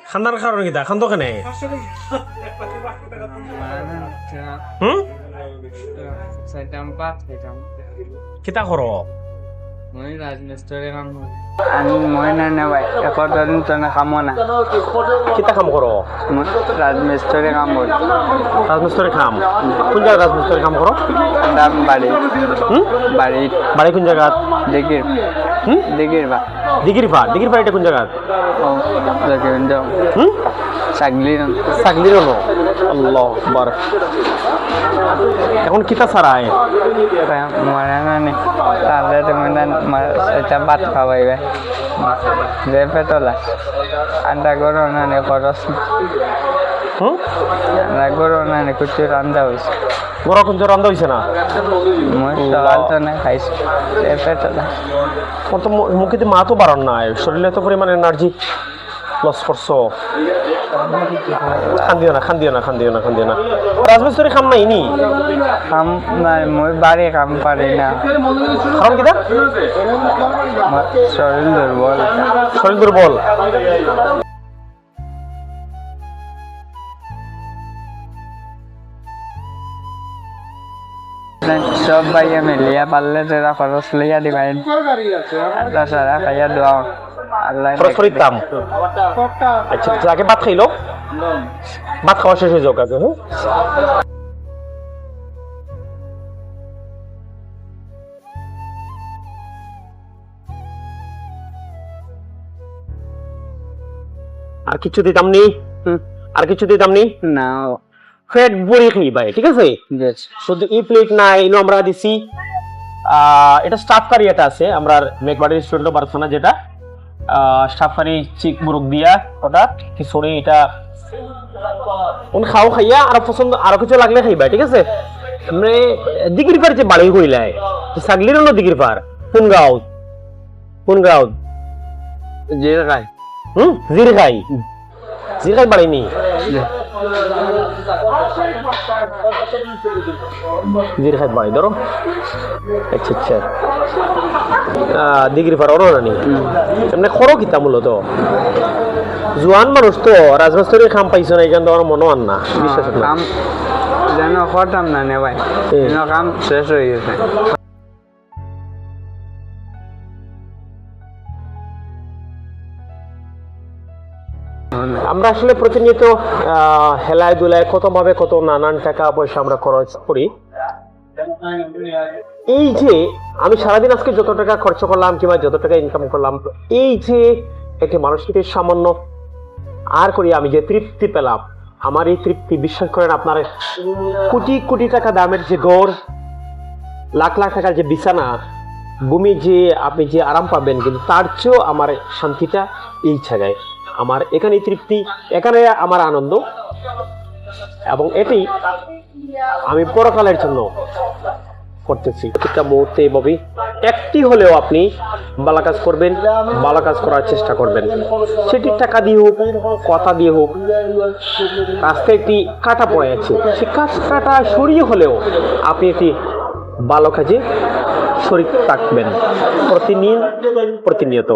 খান্দার কারণ কি খান তো কেনে কিতা করো আমি মই না ভাই এখন তো না কামো না কিতা কাম করো রাজমিস্ত্রি কাম করি রাজমিস্ত্রি কাম কোন জায়গায় রাজমিস্ত্রি কাম করো দাম বাড়ি বাড়ি বাড়ি কোন জায়গা দিগির দিগির বা দিগির পা এটা কোন জায়গা ও দেখেন যাও সাগলি সাগলির হলো আল্লাহ আকবার এখন কিতা ছাড়ায় মরে না নে তাহলে তুমি এটা ভাত খাওয়াইবে যে পেটলা আন্ডা করো না নে খরচ আন্ডা করো না নে কিছু রান্দা হয়েছে বড় কোন রান্না হয়েছে না মই সকাল তো না খাইছি যে পেটলা ওর তো মুখে মা তো বাড়ান নাই শরীরে তো পরিমাণ এনার্জি লস করছো খান দিও না রাজমিস্ত্রি খাম নাই নি কাম নাই মই বাড়ি কাম পারি না কারণ কিতা শরীর দুর্বল সব ভাইয়া মিলিয়া পারলে তোরা খরচ লইয়া দিবাইন আল্লাহ সারা খাইয়া দোয়া আল্লাহ খরচ দাম আচ্ছা আগে ভাত খাইলো ভাত খাওয়া শেষ হয়ে যাও কাজে হ্যাঁ আর কিছু দিতাম নি না ফ্যাট বড়ি খাই ভাই ঠিক আছে শুধু এই প্লেট না এলো আমরা দিছি এটা স্টাফ কারি এটা আছে আমরা মেকবাড়ি রেস্টুরেন্ট বারসানা যেটা স্টাফ কারি চিক মুরগ দিয়া ওটা খিচুড়ি এটা উন খাও খাইয়া আর পছন্দ আর কিছু লাগলে খাইবা ঠিক আছে মানে দিগির পার যে বাড়ি কইলাই সাগলির হলো দিগির পার কোন গাঁও জিরা খাই জিরগাই বাড়িনি জিরগাই বাড়ি ধরো আচ্ছা দিগির পার ওরো নানি এমনি খরো কিতা মূলত জোয়ান মানুষ তো রাজমিস্ত্রির কাম পাইছো না এখান তো আমার মনে হয় না বিশ্বাস না যেন খরতাম না নে ভাই কাম শেষ হয়ে গেছে আমরা আসলে প্রতিনিয়ত হেলায় দুলায় কত নানান টাকা পয়সা আমরা খরচ করি এই যে আমি সারাদিন আজকে যত টাকা খরচ করলাম কিংবা যত টাকা ইনকাম করলাম এই যে একটি মানুষকে সামান্য আর করি আমি যে তৃপ্তি পেলাম আমার এই তৃপ্তি বিশ্বাস করেন আপনার কোটি টাকা দামের যে ঘর লাখ টাকার যে বিছানা ভূমি যে আপনি যে আরাম পাবেন কিন্তু তার চেয়েও আমার শান্তিটা এই জায়গায় আমার এখানে তৃপ্তি এখানে আমার আনন্দ এবং এটি আমি পরকালের জন্য করতেছি প্রত্যেকটা মুহূর্তে এভাবেই একটি হলেও আপনি ভালো কাজ করবেন ভালো কাজ করার চেষ্টা করবেন সেটি টাকা দিয়ে হোক কথা দিয়ে হোক কাজটা একটি কাটা পড়ে আছে সে কাটা সরিয়ে হলেও আপনি একটি ভালো কাজে শরীর থাকবেন প্রতিনিয়ত